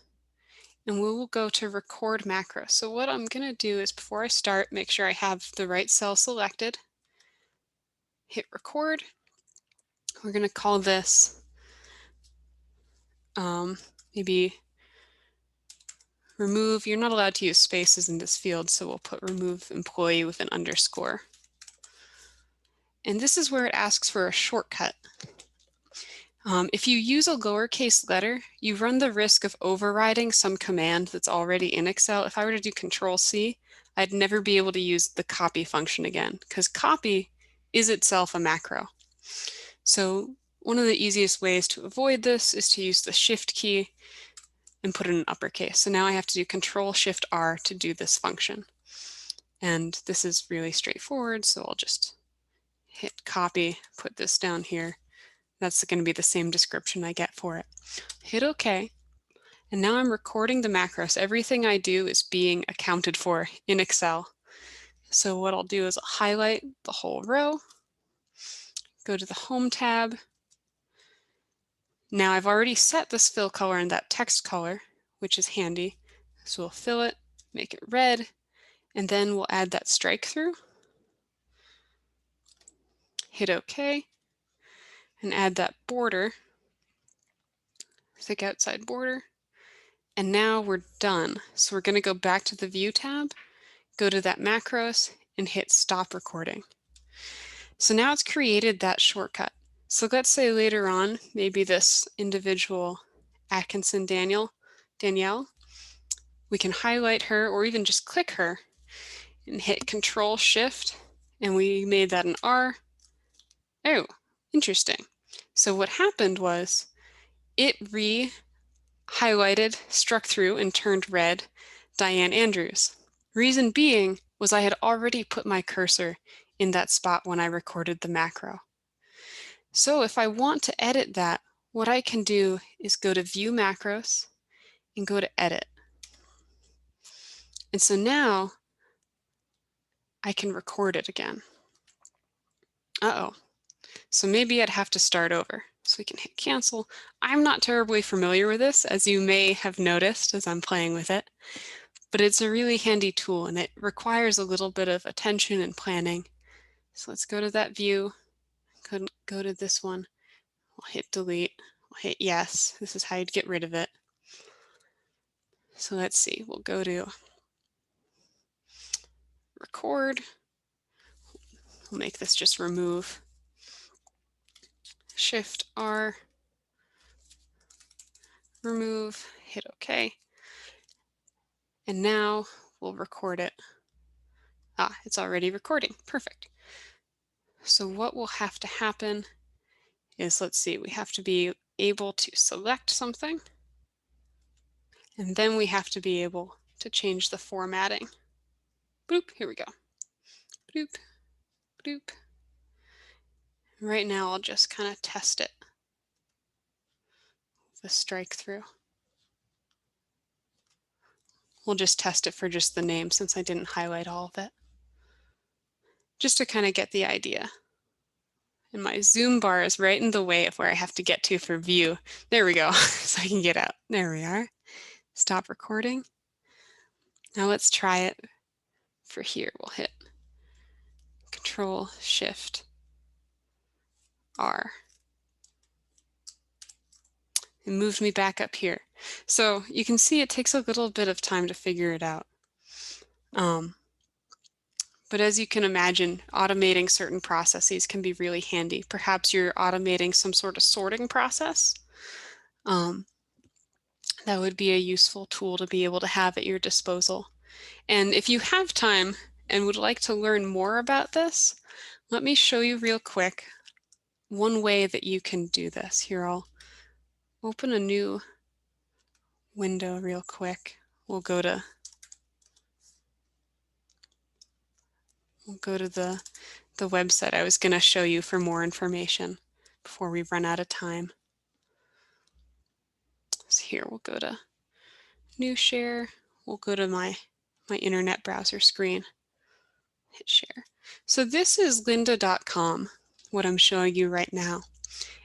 and we will go to record macro. So what I'm going to do is before I start, make sure I have the right cell selected. Hit record. We're going to call this maybe remove. You're not allowed to use spaces in this field, so we'll put remove employee with an underscore. And this is where it asks for a shortcut. If you use a lowercase letter, you run the risk of overriding some command that's already in Excel. If I were to do Control-C, I'd never be able to use the copy function again, because copy is itself a macro. So one of the easiest ways to avoid this is to use the Shift key and put it in uppercase. So now I have to do Control-Shift-R to do this function. And this is really straightforward, so I'll just hit copy, put this down here. That's going to be the same description I get for it. Hit OK. And now I'm recording the macros. Everything I do is being accounted for in Excel. So what I'll do is I'll highlight the whole row, go to the Home tab. Now I've already set this fill color and that text color, which is handy. So we'll fill it, make it red, and then we'll add that strike through. Hit OK. And add that border, thick outside border. And now we're done. So we're going to go back to the View tab, go to that macros, and hit Stop Recording. So now it's created that shortcut. So let's say later on, maybe this individual Atkinson Danielle, we can highlight her or even just click her and hit Control Shift, and we made that an R. Oh, interesting. So what happened was it highlighted, struck through, and turned red Diane Andrews. Reason being was I had already put my cursor in that spot when I recorded the macro. So if I want to edit that, what I can do is go to View Macros and go to Edit. And so now I can record it again. Uh-oh. So maybe I'd have to start over. So we can hit Cancel. I'm not terribly familiar with this, as you may have noticed as I'm playing with it, but it's a really handy tool and it requires a little bit of attention and planning. So let's go to that view, go to this one. We'll hit delete, we'll hit yes. This is how you'd get rid of it. So let's see, we'll go to record. We'll make this just remove. Shift R, remove, hit OK. And now we'll record it. Ah, it's already recording. Perfect. So what will have to happen is, let's see, we have to be able to select something. And then we have to be able to change the formatting. Boop, here we go. Boop, boop. Right now I'll just kind of test it. The strike through. We'll just test it for just the name since I didn't highlight all of it. Just to kind of get the idea. And my zoom bar is right in the way of where I have to get to for view. There we go, so I can get out. There we are. Stop recording. Now let's try it for here. We'll hit Control Shift R. It moved me back up here. So you can see it takes a little bit of time to figure it out. But as you can imagine, automating certain processes can be really handy. Perhaps you're automating some sort of sorting process. That would be a useful tool to be able to have at your disposal. And if you have time and would like to learn more about this, let me show you real quick one way that you can do this. Here, I'll open a new window real quick. We'll go to we'll go to the website I was going to show you for more information before we run out of time. So here we'll go to New Share. We'll go to my internet browser screen. Hit share. So this is lynda.com, what I'm showing you right now.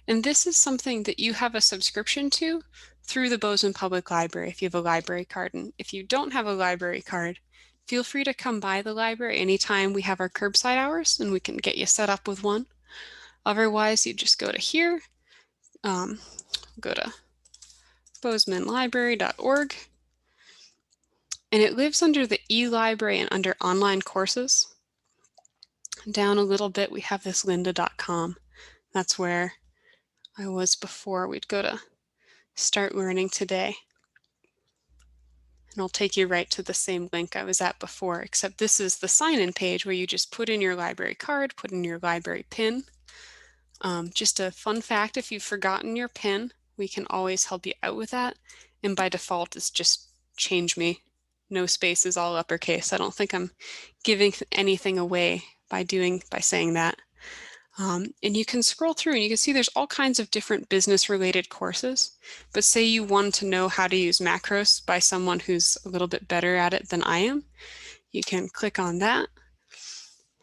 And this is something that you have a subscription to through the Bozeman Public Library if you have a library card. And if you don't have a library card, feel free to come by the library anytime we have our curbside hours and we can get you set up with one. Otherwise, you just go to here, go to bozemanlibrary.org, and it lives under the e-library and under online courses. Down a little bit, we have this lynda.com. That's where I was before. We'd go to Start Learning Today. And it'll take you right to the same link I was at before, except this is the sign-in page where you just put in your library card, put in your library PIN. Just a fun fact, if you've forgotten your PIN, we can always help you out with that. And by default, it's just change me. No spaces, all uppercase. I don't think I'm giving anything away by saying that. And you can scroll through and you can see there's all kinds of different business related courses, but say you want to know how to use macros by someone who's a little bit better at it than I am, you can click on that,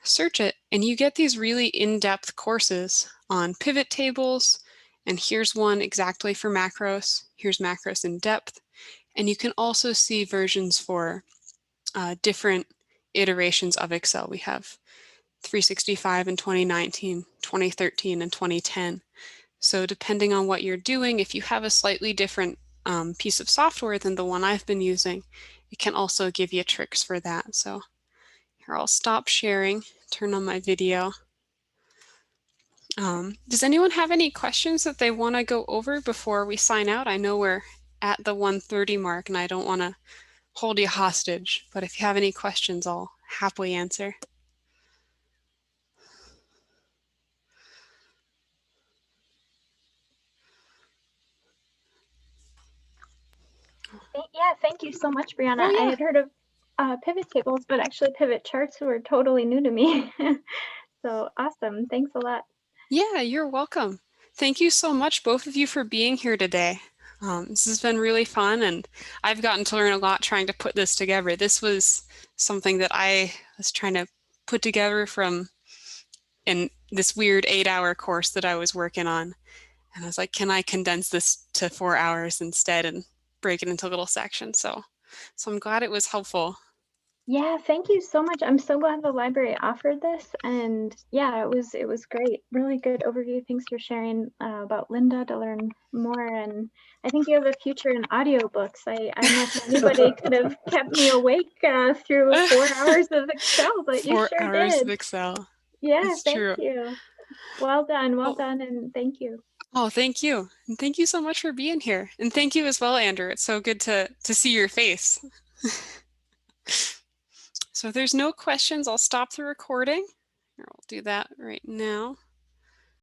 search it, and you get these really in-depth courses on pivot tables, and here's one exactly for macros, here's macros in depth, and you can also see versions for different iterations of Excel. We have 365 in 2019, 2013, and 2010. So depending on what you're doing, if you have a slightly different piece of software than the one I've been using, it can also give you tricks for that. So here, I'll stop sharing, turn on my video. Does anyone have any questions that they want to go over before we sign out? I know we're at the 1:30 mark and I don't want to hold you hostage, but if you have any questions, I'll happily answer. Yeah, thank you so much, Brianna. Oh, yeah. I had heard of pivot tables, but actually pivot charts were totally new to me. So awesome. Thanks a lot. Yeah, you're welcome. Thank you so much, both of you, for being here today. This has been really fun, and I've gotten to learn a lot trying to put this together. This was something that I was trying to put together from in this weird 8-hour course that I was working on. And I was like, can I condense this to 4 hours instead and break it into little sections? So I'm glad it was helpful. Yeah, thank you so much. I'm so glad the library offered this, and yeah, it was great. Really good overview. Thanks for sharing about Lynda to learn more, and I think you have a future in audiobooks. I don't know if anybody could have kept me awake through 4 hours of Excel, but you sure did. 4 hours of Excel. Yeah, thank you. Well done, and thank you. Oh, thank you. And thank you so much for being here. And thank you as well, Andrew. It's so good to see your face. So if there's no questions, I'll stop the recording. I'll do that right now.